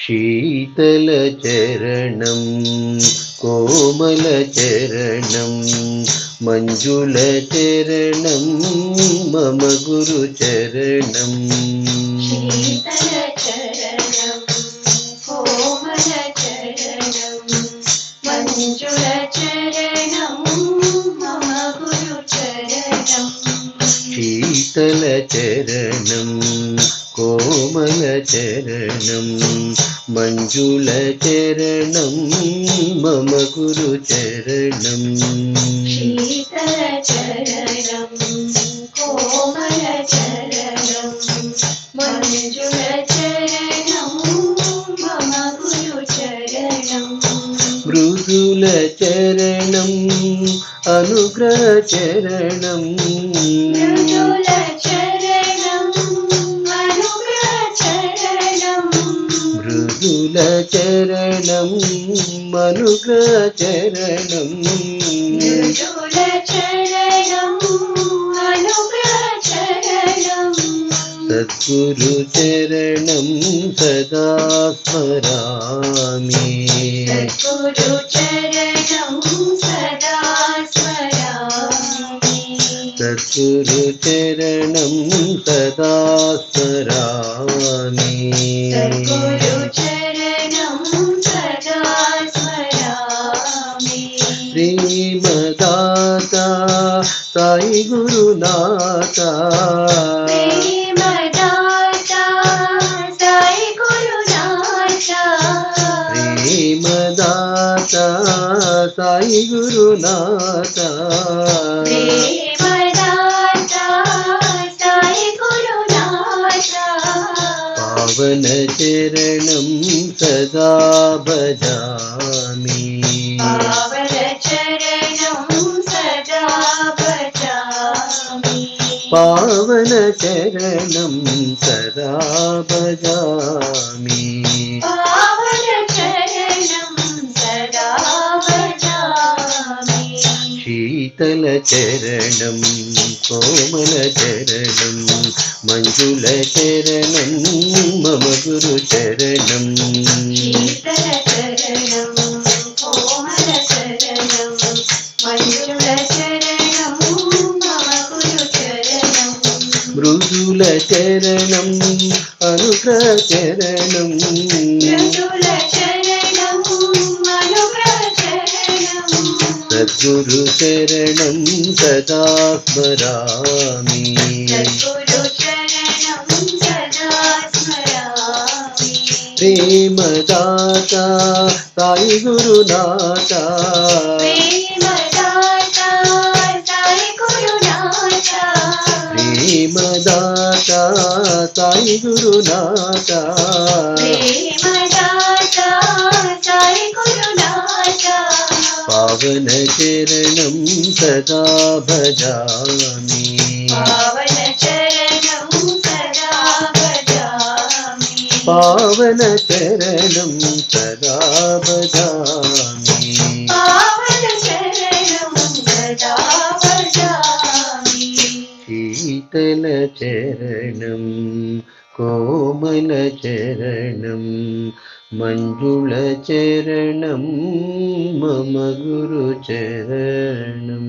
शीतलचरणं कोमलचरणं मञ्जुलचरणं मम गुरुचरणम्। शीतलचरणं कोमलचरणं मञ्जुलचरणं मम गुरुचरणम्। शीतलचरणं कोमलचरणं मञ्जुलचरणं मम गुरुचरणम्। शीतलचरणं कोमलचरणं मञ्जुलचरणं मम गुरुचरणम्। मृदुलचरणम् अनुग्रहचरणं मृदुलचरणं अनुग्रहचरणं सद्गुरुचरणं सदा स्मरामि। सद्गुरुचरणं सदा स्मरामि। सद्गुरुचरणं सदा स्मरामि। सद्गुरुचरणं सदा स्मरामि। प्रेमदाता साई गुरुनाथा प्रेमदाता साई गुरुनाथा प्रेमदाता साई गुरुनाथा प्रेमदाता साई गुरुनाथा पावन चरणं सदा भजामि। पावन चरणं सदा भजामि। पावन चरणं सदा भजामि। पावन चरणं सदा भजामि। शीतलचरणं कोमलचरणं मञ्जुलचरणं मम गुरुचरणम्। शीतलचरणं कोमलचरणं मञ्जुलचरणं मम गुरुचरणम्। मृदुलचरणं अनुग्रहचरणं मृदुलचरणं अनुग्रहचरणं सद्गुरुचरणं सदा स्मरामि। सद्गुरुचरणं सदा स्मरामि। प्रेमदाता साई गुरुनाथा प्रेमदाता साई गुरुनाथा प्रेमदाता साई गुरुनाथा प्रेमदाता साई गुरुनाथा पावन चरणं सदा भजामि। पावन चरणं सदा भजामि। पावन चरणं सदा भजामि। पावन चरणं सदा भजामि। शीतलचरणं कोमलचरणं मञ्जुलचरणं मम गुरुचरणम्।